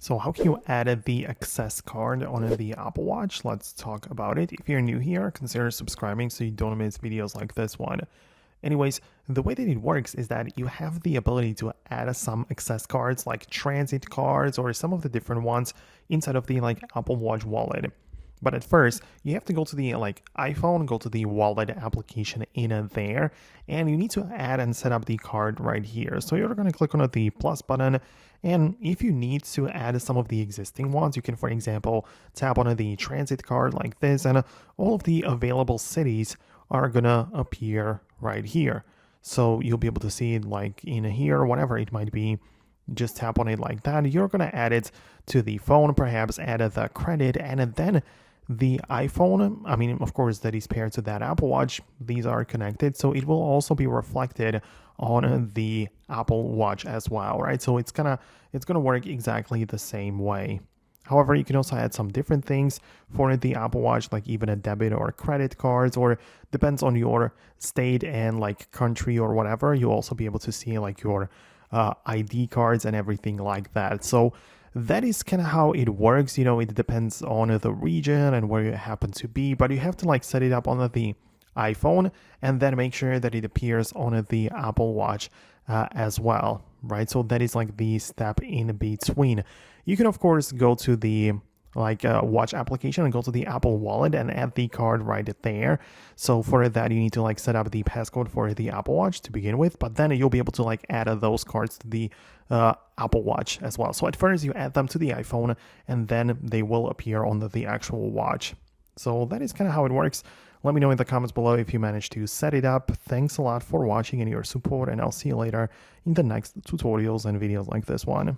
So how can you add the access card on the Apple Watch? Let's talk about it. If you're new here, consider subscribing so you don't miss videos like this one. Anyways, the way that it works is that you have the ability to add some access cards like transit cards or some of the different ones inside of the Apple Watch wallet. But at first, you have to go to the iPhone, go to the wallet application in there, and you need to add and set up the card right here. So you're going to click on the plus button, and if you need to add some of the existing ones, you can, for example, tap on the transit card like this, and all of the available cities are going to appear right here. So you'll be able to see it like in here, whatever it might be. Just tap on it like that. You're going to add it to the phone, perhaps add the credit, and then the iPhone, I mean, of course, that is paired to that Apple Watch. These are connected, so it will also be reflected on the Apple Watch as well, right? So it's gonna work exactly the same way. However, you can also add some different things for the Apple Watch, like even a debit or credit cards, or depends on your state and like country or whatever. You'll also be able to see like your ID cards and everything like that. So that is kind of how it works. You know, it depends on the region and where you happen to be, but you have to like set it up on the iPhone and then make sure that it appears on the Apple Watch as well, right? So that is like the step in between. You can of course go to the watch application and go to the Apple Wallet and add the card right there. So for that, you need to like set up the passcode for the Apple Watch to begin with, but then you'll be able to like add those cards to the Apple Watch as well. So at first you add them to the iPhone and then they will appear on the actual watch. So that is kind of how it works. Let me know in the comments below if you managed to set it up. Thanks a lot for watching and your support, and I'll see you later in the next tutorials and videos like this one.